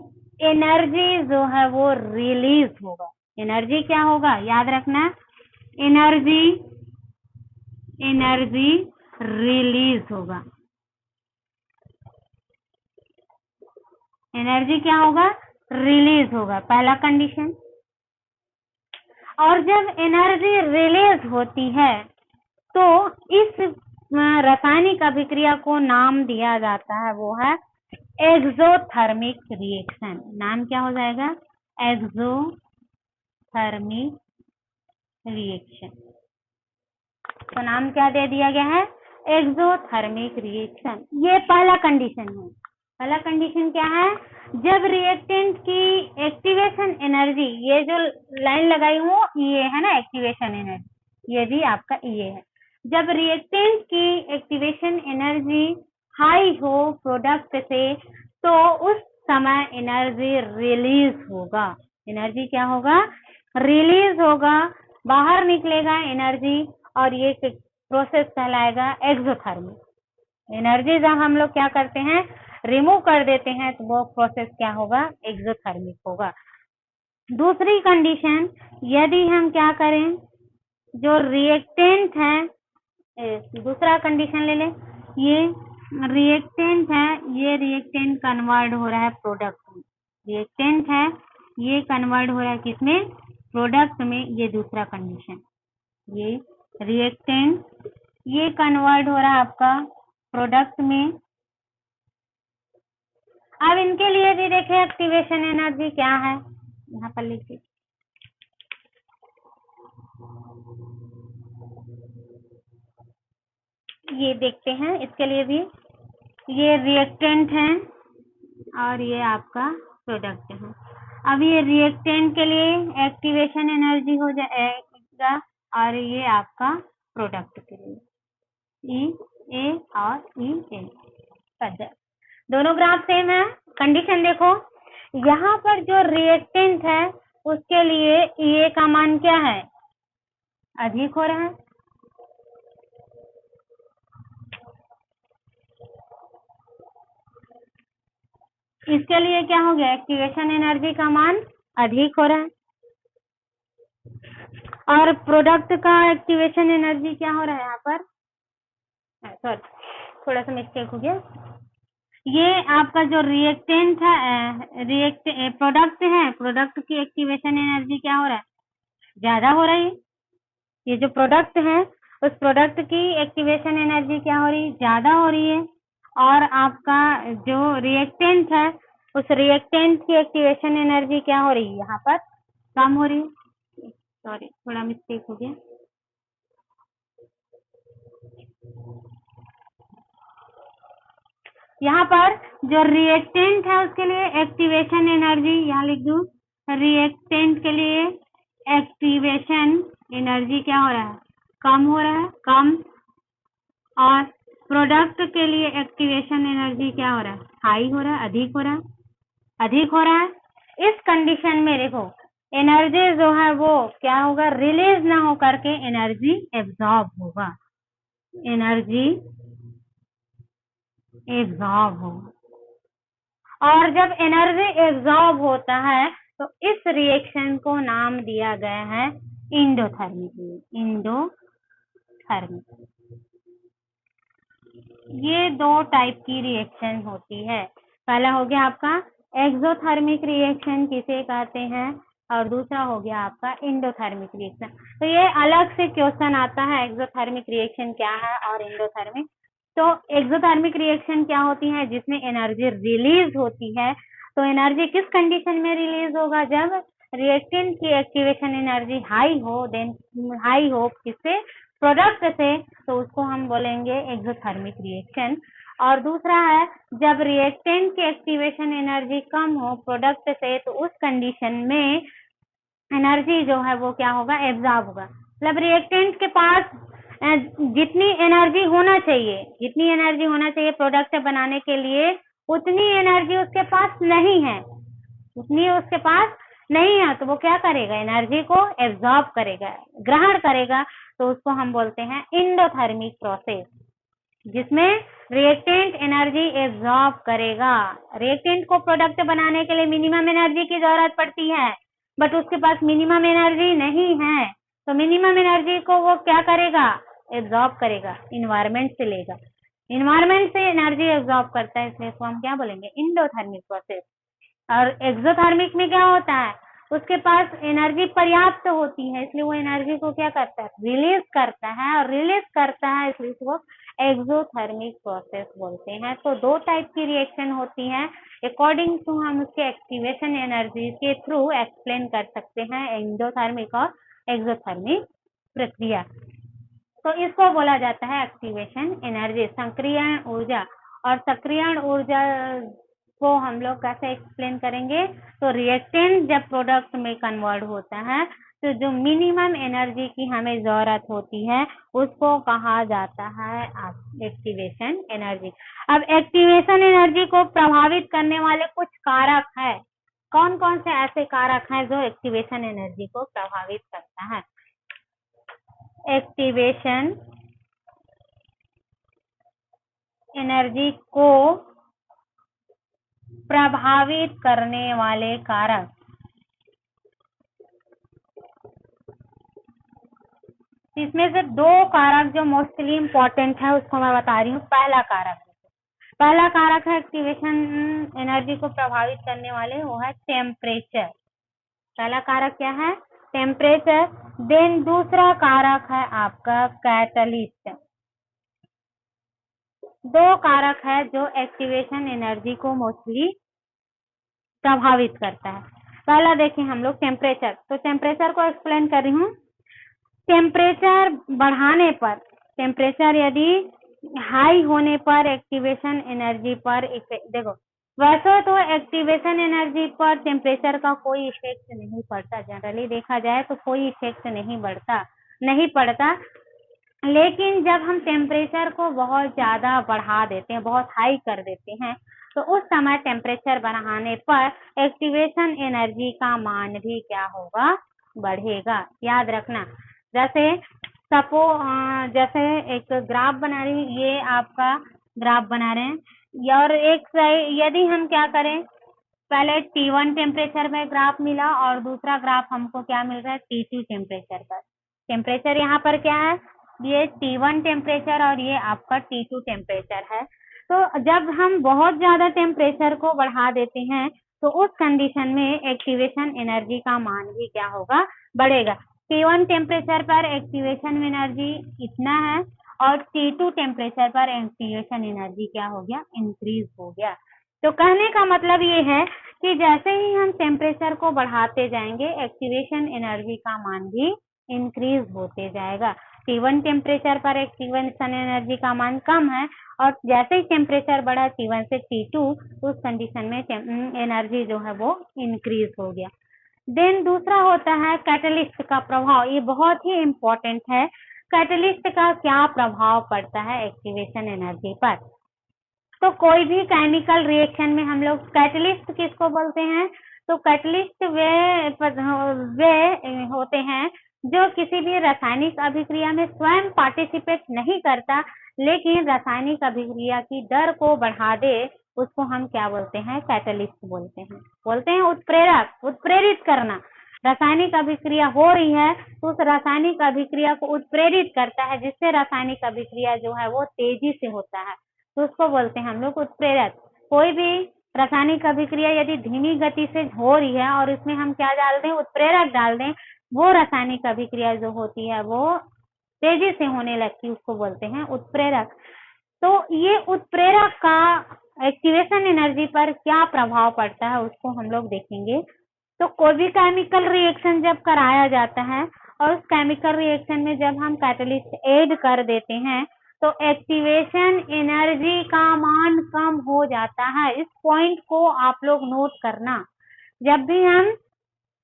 एनर्जी जो है वो रिलीज होगा। एनर्जी क्या होगा, याद रखना, एनर्जी रिलीज होगा। एनर्जी क्या होगा, रिलीज होगा, पहला कंडीशन। और जब एनर्जी रिलीज होती है तो इस रासायनिक अभिक्रिया को नाम दिया जाता है, वो है एक्सोथर्मिक रिएक्शन। नाम क्या हो जाएगा, एक्सोथर्मिक रिएक्शन। तो नाम क्या दे दिया गया है, एक्सोथर्मिक रिएक्शन। ये पहला कंडीशन है। पहला कंडीशन क्या है, जब रिएक्टेंट की एक्टिवेशन एनर्जी, ये जो लाइन लगाई हूँ ये है ना एक्टिवेशन एनर्जी, ये भी आपका ये है। जब रिएक्टेंट की एक्टिवेशन एनर्जी हाई हो प्रोडक्ट से, तो उस समय एनर्जी रिलीज होगा। एनर्जी क्या होगा, रिलीज होगा, बाहर निकलेगा एनर्जी, और ये प्रोसेस कहलाएगा एक्सोथर्मिक। एनर्जी जब हम लोग क्या करते हैं, रिमूव कर देते हैं, तो वो प्रोसेस क्या होगा, एक्सोथर्मिक होगा। दूसरी कंडीशन, यदि हम क्या करें, जो रिएक्टेंट है, दूसरा कंडीशन ले लें, ये रिएक्टेंट है, ये रिएक्टेंट कन्वर्ट हो रहा है प्रोडक्ट में। रिएक्टेंट है, ये कन्वर्ट हो रहा है किसमें, प्रोडक्ट में। ये दूसरा कंडीशन, ये रिएक्टेंट ये कन्वर्ट हो रहा है आपका प्रोडक्ट में। अब इनके लिए भी देखें एक्टिवेशन एनर्जी क्या है, यहाँ पर लिखिए। ये देखते हैं इसके लिए भी, ये रिएक्टेंट है और ये आपका प्रोडक्ट है। अब ये रिएक्टेंट के लिए एक्टिवेशन एनर्जी हो जाएगा, और ये आपका प्रोडक्ट के लिए ई ए और ई ए। दोनों ग्राफ सेम है। कंडीशन देखो, यहाँ पर जो रिएक्टेंट है उसके लिए ए का मान क्या है, अधिक हो रहा है। इसके लिए क्या हो गया, एक्टिवेशन एनर्जी का मान अधिक हो रहा है, और प्रोडक्ट का एक्टिवेशन एनर्जी क्या हो रहा है, यहाँ पर सॉरी थोड़ा सा मिस्टेक हो गया। ये आपका जो रिएक्टेंट है, प्रोडक्ट है, प्रोडक्ट की एक्टिवेशन एनर्जी क्या हो रहा है, ज्यादा हो रही है। ये जो प्रोडक्ट है उस प्रोडक्ट की एक्टिवेशन एनर्जी क्या हो रही है, ज्यादा हो रही है, और आपका जो रिएक्टेंट है उस रिएक्टेंट की एक्टिवेशन एनर्जी क्या हो रही है, यहाँ पर कम हो रही है। सॉरी थोड़ा मिस्टेक हो गया। यहाँ पर जो रिएक्टेंट है उसके लिए एक्टिवेशन एनर्जी, यहाँ लिख दूं, रिएक्टेंट के लिए एक्टिवेशन एनर्जी क्या हो रहा है, कम हो रहा है, कम। और प्रोडक्ट के लिए एक्टिवेशन एनर्जी क्या हो रहा है, हाई हो रहा है, अधिक हो रहा है, अधिक हो रहा है। इस कंडीशन में देखो एनर्जी जो है वो क्या होगा, रिलीज ना हो करके एनर्जी एब्जॉर्ब होगा, एनर्जी एब्जॉर्ब होगा। और जब एनर्जी एब्जॉर्ब होता है तो इस रिएक्शन को नाम दिया गया है इंडोथर्मिक। इंडोथर्मिक। ये दो टाइप की रिएक्शन होती है। पहला हो गया आपका एक्सोथर्मिक रिएक्शन किसे कहते हैं, और दूसरा हो गया आपका इंडोथर्मिक रिएक्शन। तो ये अलग से क्वेश्चन आता है, एक्सोथर्मिक रिएक्शन क्या है और इंडोथर्मिक। तो एक्सोथर्मिक रिएक्शन क्या होती है, जिसमें एनर्जी रिलीज होती है। तो एनर्जी किस कंडीशन में रिलीज होगा, जब रिएक्टेंट की एक्टिवेशन एनर्जी हाई हो, देन हाई हो किससे, प्रोडक्ट से, तो उसको हम बोलेंगे एक्सोथर्मिक रिएक्शन। और दूसरा है जब रिएक्टेंट की एक्टिवेशन एनर्जी कम हो प्रोडक्ट से, तो उस कंडीशन में एनर्जी जो है वो क्या होगा, एब्जॉर्ब होगा। मतलब रिएक्टेंट के पास जितनी एनर्जी होना चाहिए प्रोडक्ट बनाने के लिए, उतनी एनर्जी उसके पास नहीं है, उतनी उसके पास नहीं है तो वो क्या करेगा, एनर्जी को एब्जॉर्ब करेगा, ग्रहण करेगा, तो उसको हम बोलते हैं एंडोथर्मिक प्रोसेस, जिसमें रिएक्टेंट एनर्जी एब्जॉर्ब करेगा। रिएक्टेंट को प्रोडक्ट बनाने के लिए मिनिमम एनर्जी की जरूरत पड़ती है, बट उसके पास मिनिमम एनर्जी नहीं है, तो मिनिमम एनर्जी को वो क्या करेगा, एब्जॉर्ब करेगा, इन्वायरमेंट से लेगा। इन्वायरमेंट से एनर्जी एब्जॉर्ब करता है, इसलिए इसको हम क्या बोलेंगे, एंडोथर्मिक प्रोसेस। और एक्सोथर्मिक में क्या होता है, उसके पास एनर्जी पर्याप्त होती है, इसलिए वो एनर्जी को क्या करता है, रिलीज करता है, और रिलीज करता है इसलिए इसको एक्सोथर्मिक प्रोसेस बोलते हैं। तो दो टाइप की रिएक्शन होती है, अकॉर्डिंग टू हम उसके एक्टिवेशन एनर्जी के थ्रू एक्सप्लेन कर सकते हैं एंडोथर्मिक और एक्सोथर्मिक प्रक्रिया। तो इसको बोला जाता है एक्टिवेशन एनर्जी, सक्रियण ऊर्जा। और सक्रियण ऊर्जा को हम लोग कैसे एक्सप्लेन करेंगे, तो रिएक्टेंट जब प्रोडक्ट में कन्वर्ट होता है तो जो मिनिमम एनर्जी की हमें जरूरत होती है उसको कहा जाता है एक्टिवेशन एनर्जी। अब एक्टिवेशन एनर्जी को प्रभावित करने वाले कुछ कारक है, कौन कौन से ऐसे कारक हैं जो एक्टिवेशन एनर्जी को प्रभावित करता है। एक्टिवेशन एनर्जी को प्रभावित करने वाले कारक, इसमें से दो कारक जो मोस्टली इंपॉर्टेंट है उसको मैं बता रही हूँ। पहला कारक है एक्टिवेशन एनर्जी को प्रभावित करने वाले, वो है टेम्परेचर। पहला कारक क्या है, टेम्परेचर। देन दूसरा कारक है आपका कैटलिस्ट। दो कारक है जो एक्टिवेशन एनर्जी को मोस्टली प्रभावित करता है। पहला देखिए हम लोग टेम्परेचर, तो टेम्परेचर को एक्सप्लेन कर रही हूँ। टेम्परेचर बढ़ाने पर, टेम्परेचर यदि हाई होने पर एक्टिवेशन एनर्जी पर देखो, वैसे तो एक्टिवेशन एनर्जी पर टेम्परेचर का कोई इफेक्ट नहीं पड़ता, जनरली देखा जाए तो कोई इफेक्ट नहीं पड़ता, लेकिन जब हम टेम्परेचर को बहुत ज्यादा बढ़ा देते हैं, बहुत हाई कर देते हैं, तो उस समय टेम्परेचर बढ़ाने पर एक्टिवेशन एनर्जी का मान भी क्या होगा, बढ़ेगा। याद रखना, जैसे जैसे एक ग्राफ बना रही, ये आपका ग्राफ बना रहे हैं, और एक यदि हम क्या करें, पहले T1 टेम्परेचर में ग्राफ मिला और दूसरा ग्राफ हमको क्या मिल रहा है, T2 टेम्परेचर पर। टेम्परेचर यहाँ पर क्या है, ये T1 टेम्परेचर और ये आपका T2 टेम्परेचर है। तो जब हम बहुत ज्यादा टेम्परेचर को बढ़ा देते हैं तो उस कंडीशन में एक्टिवेशन एनर्जी का मान भी क्या होगा, बढ़ेगा। T1 टेम्परेचर पर एक्टिवेशन एनर्जी इतना है और T2 टेम्परेचर पर एक्टिवेशन एनर्जी क्या हो गया, इंक्रीज हो गया। तो कहने का मतलब ये है कि जैसे ही हम टेम्परेचर को बढ़ाते जाएंगे एक्टिवेशन एनर्जी का मान भी इंक्रीज होते जाएगा। T1 टेम्परेचर पर एक्टिवेशन एनर्जी का मान कम है और जैसे ही टेम्परेचर बढ़ा T1 से T2, उस कंडीशन में एनर्जी जो है वो इंक्रीज हो गया। देन दूसरा होता है कैटलिस्ट का प्रभाव, ये बहुत ही इम्पोर्टेंट है। कैटलिस्ट का क्या प्रभाव पड़ता है एक्टिवेशन एनर्जी पर, तो कोई भी केमिकल रिएक्शन में हम लोग कैटलिस्ट किसको बोलते हैं, तो कैटलिस्ट वे होते हैं जो किसी भी रासायनिक अभिक्रिया में स्वयं पार्टिसिपेट नहीं करता, लेकिन रासायनिक अभिक्रिया की दर को बढ़ा दे, उसको हम क्या बोलते हैं, कैटलिस्ट बोलते हैं उत्प्रेरक, उत्प्रेरित करना। रासायनिक अभिक्रिया हो रही है तो उस रासायनिक अभिक्रिया को उत्प्रेरित करता है, जिससे रासायनिक अभिक्रिया जो है वो तेजी से होता है, तो उसको बोलते हैं हम लोग उत्प्रेरक। कोई भी रासायनिक अभिक्रिया यदि धीमी गति से हो रही है और इसमें हम क्या डाल दें, उत्प्रेरक डाल दें, वो रासायनिक अभिक्रिया जो होती है वो तेजी से होने लगती है, उसको बोलते हैं उत्प्रेरक। तो ये उत्प्रेरक का एक्टिवेशन एनर्जी पर क्या प्रभाव पड़ता है उसको हम लोग देखेंगे। तो कोई भी केमिकल रिएक्शन जब कराया जाता है और उस केमिकल रिएक्शन में जब हम कैटलिस्ट ऐड कर देते हैं तो एक्टिवेशन एनर्जी का मान कम हो जाता है। इस पॉइंट को आप लोग नोट करना, जब भी हम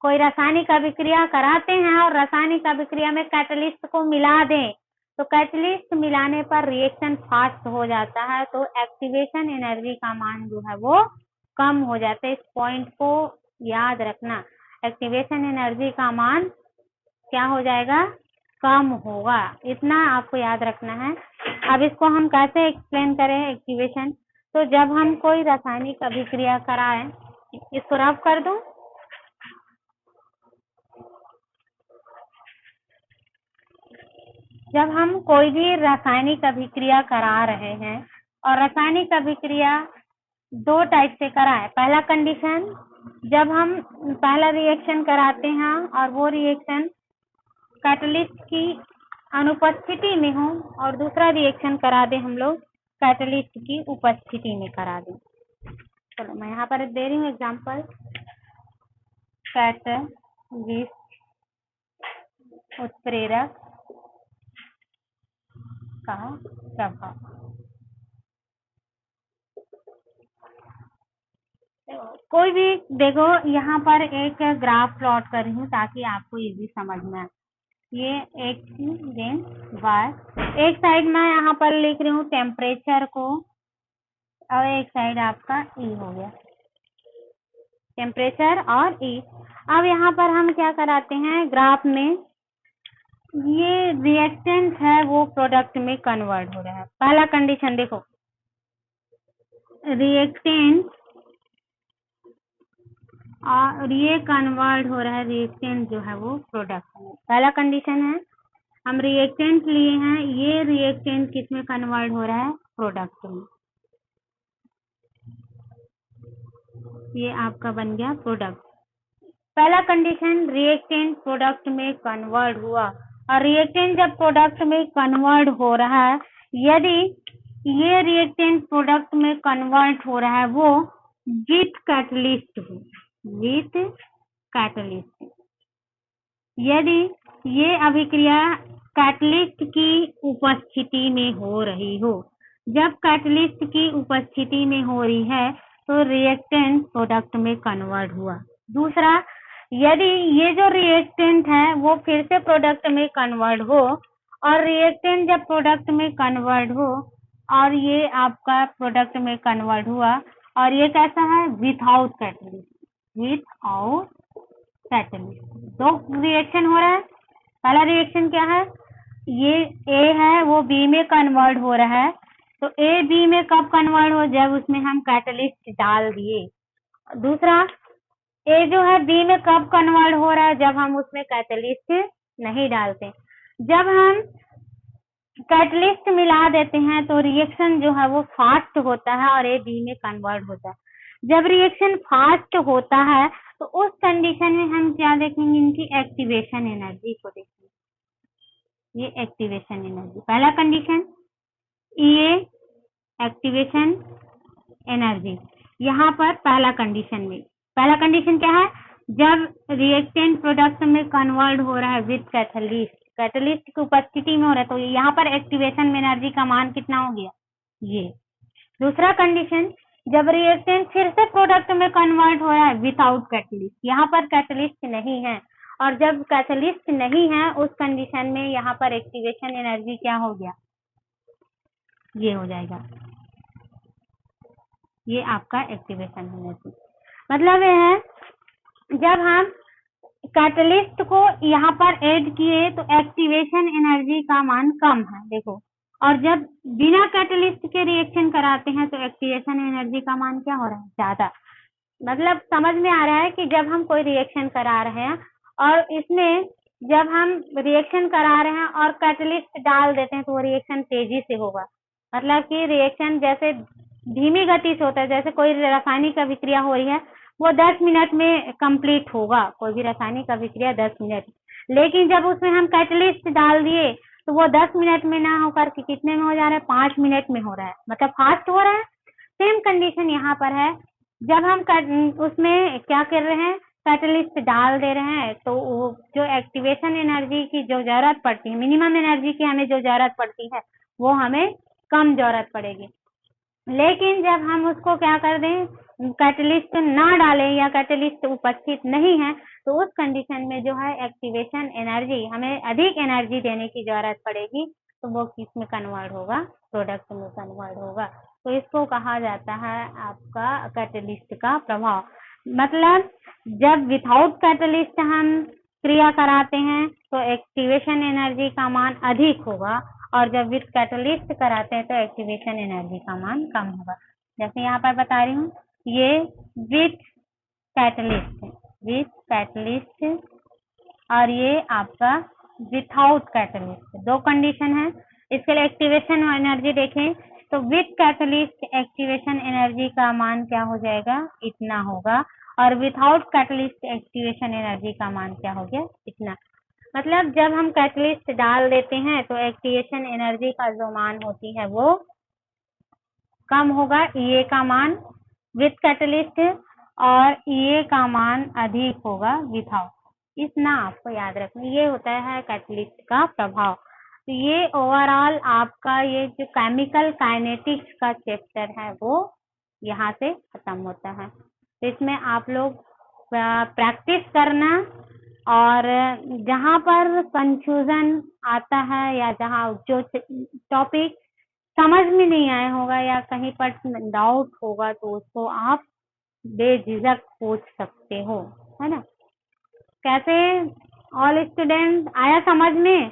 कोई रासायनिक अभिक्रिया कराते हैं और रासायनिक अभिक्रिया में कैटलिस्ट को मिला दें, तो कैटलिस्ट मिलाने पर रिएक्शन फास्ट हो जाता है, तो एक्टिवेशन एनर्जी का मान जो है वो कम हो जाता है। इस पॉइंट को याद रखना। एक्टिवेशन एनर्जी का मान क्या हो जाएगा, कम होगा। इतना आपको याद रखना है। अब इसको हम कैसे एक्सप्लेन करें एक्टिवेशन, तो जब हम कोई रासायनिक अभिक्रिया कराएं, इसको रफ कर दूं, जब हम कोई भी रासायनिक अभिक्रिया करा रहे हैं, और रासायनिक अभिक्रिया दो टाइप से कराएं। पहला कंडीशन, जब हम पहला रिएक्शन कराते हैं और वो रिएक्शन कैटलिस्ट की अनुपस्थिति में हो, और दूसरा रिएक्शन करा दें हम लोग कैटलिस्ट की उपस्थिति में करा दें। चलो मैं यहाँ पर दे रही हूँ एग्जांपल, कैटलिस्ट उत्प्रेरक का प्रभाव। कोई भी देखो, यहाँ पर एक ग्राफ प्लॉट कर रही हूँ ताकि आपको इजी समझ में आए। ये एक देन वाई, एक साइड मैं यहाँ पर लिख रही हूँ टेम्परेचर को, और एक साइड आपका ई हो गया, टेम्परेचर और ई। अब यहाँ पर हम क्या कराते हैं, ग्राफ में ये रिएक्टेंट है वो प्रोडक्ट में कन्वर्ट हो रहा है। पहला कंडीशन देखो, रिएक्टेंट और ये कन्वर्ट हो रहा है, रिएक्टेंट जो है वो प्रोडक्ट में। पहला कंडीशन है, हम रिएक्टेंट लिए हैं, ये रिएक्टेंट किस में कन्वर्ट हो रहा है, प्रोडक्ट में। ये आपका बन गया प्रोडक्ट। पहला कंडीशन, रिएक्टेंट प्रोडक्ट में कन्वर्ट हुआ, और रिएक्टेंट जब प्रोडक्ट में कन्वर्ट हो रहा है, यदि ये रिएक्टेंट प्रोडक्ट में कन्वर्ट हो रहा है वो विथ कैटलिस्ट हो, विथ कैटलिस्ट, यदि ये अभिक्रिया कैटलिस्ट की उपस्थिति में हो रही हो, जब कैटलिस्ट की उपस्थिति में हो रही है तो रिएक्टेंट प्रोडक्ट में कन्वर्ट हुआ। दूसरा, यदि ये जो रिएक्टेंट है वो फिर से प्रोडक्ट में कन्वर्ट हो, और रिएक्टेंट जब प्रोडक्ट में कन्वर्ट हो और ये आपका प्रोडक्ट में कन्वर्ट हुआ, और ये कैसा है, विथआउट कैटलिस्ट, विथआउट कैटलिस्ट। दो रिएक्शन हो रहा है। पहला रिएक्शन क्या है, ये ए है वो बी में कन्वर्ट हो रहा है, तो ए बी में कब कन्वर्ट हो, जब उसमें हम कैटलिस्ट डाल दिए। दूसरा, ए जो है बी में कब कन्वर्ट हो रहा है, जब हम उसमें कैटलिस्ट नहीं डालते। जब हम कैटलिस्ट मिला देते हैं तो रिएक्शन जो है वो फास्ट होता है और ए बी में कन्वर्ट होता है। जब रिएक्शन फास्ट होता है तो उस कंडीशन में हम क्या देखेंगे, इनकी एक्टिवेशन एनर्जी को देखेंगे। ये एक्टिवेशन एनर्जी, पहला कंडीशन ये एक्टिवेशन एनर्जी। यहाँ पर पहला कंडीशन में, पहला कंडीशन क्या है, जब रिएक्टेंट प्रोडक्ट में कन्वर्ट हो रहा है विद कैटलिस्ट, कैटलिस्ट की उपस्थिति में हो रहा है, तो यहाँ पर एक्टिवेशन में एनर्जी का मान कितना हो गया, ये। दूसरा कंडीशन, जब रिएक्टेंट फिर से प्रोडक्ट में कन्वर्ट हो रहा है विदाउट कैटलिस्ट, यहाँ पर कैटलिस्ट नहीं है, और जब कैटलिस्ट नहीं है उस कंडीशन में यहाँ पर एक्टिवेशन एनर्जी क्या हो गया, ये हो जाएगा, ये आपका एक्टिवेशन एनर्जी। मतलब ये है, जब हम कैटलिस्ट को यहाँ पर ऐड किए तो एक्टिवेशन एनर्जी का मान कम है, देखो, और जब बिना कैटलिस्ट के रिएक्शन कराते हैं तो एक्टिवेशन एनर्जी का मान क्या हो रहा है, ज्यादा। मतलब समझ में आ रहा है कि जब हम कोई रिएक्शन करा रहे हैं और इसमें जब हम रिएक्शन करा रहे हैं और कैटलिस्ट डाल देते हैं तो वो रिएक्शन तेजी से होगा। मतलब कि रिएक्शन जैसे धीमी गति से होता है, जैसे कोई रासायनिक अभिक्रिया हो रही है वो 10 मिनट में कंप्लीट होगा, कोई भी रासायनिक अभिक्रिया 10 मिनट, लेकिन जब उसमें हम कैटलिस्ट डाल दिए तो वो 10 मिनट में ना होकर के कितने में हो जा रहा है, 5 मिनट में हो रहा है, मतलब फास्ट हो रहा है। सेम कंडीशन यहाँ पर है, जब हम उसमें क्या कर रहे हैं, कैटलिस्ट डाल दे रहे हैं, तो जो एक्टिवेशन एनर्जी की जो जरूरत पड़ती है, मिनिमम एनर्जी की हमें जो जरूरत पड़ती है वो हमें कम जरूरत पड़ेगी। लेकिन जब हम उसको क्या कर दें, कैटलिस्ट ना डालें या कैटलिस्ट उपस्थित नहीं है, तो उस कंडीशन में जो है एक्टिवेशन एनर्जी, हमें अधिक एनर्जी देने की जरूरत पड़ेगी, तो वो किस में कन्वर्ट होगा, प्रोडक्ट में कन्वर्ट होगा। तो इसको कहा जाता है आपका कैटलिस्ट का प्रभाव। मतलब जब विथआउट कैटलिस्ट हम क्रिया कराते हैं तो एक्टिवेशन एनर्जी का मान अधिक होगा, और जब विथ कैटलिस्ट कराते हैं तो एक्टिवेशन एनर्जी का मान कम होगा। जैसे यहाँ पर बता रही हूँ, ये विथ कैटलिस्ट है, विथ कैटलिस्ट, और ये आपका विथआउट कैटलिस्ट। दो कंडीशन है इसके लिए। एक्टिवेशन एनर्जी देखें तो विथ कैटलिस्ट एक्टिवेशन एनर्जी का मान क्या हो जाएगा, इतना होगा, और विथआउट कैटलिस्ट एक्टिवेशन एनर्जी का मान क्या हो गया, इतना। मतलब जब हम कैटलिस्ट डाल देते हैं तो एक्टिवेशन एनर्जी का जो मान होती है वो कम होगा, ये का मान विथ कैटलिस्ट, और ये का मान अधिक होगा विथआउट। इतना आपको याद रखना, ये होता है कैटलिस्ट का प्रभाव। तो ये ओवरऑल आपका ये जो केमिकल काइनेटिक्स का चैप्टर है वो यहाँ से खत्म होता है। तो इसमें आप लोग प्रैक्टिस करना, और जहाँ पर कंफ्यूजन आता है या जहाँ जो टॉपिक समझ में नहीं आया होगा या कहीं पर डाउट होगा तो उसको आप बेझिझक पूछ सकते हो, है ना। कैसे ऑल स्टूडेंट आया समझ में?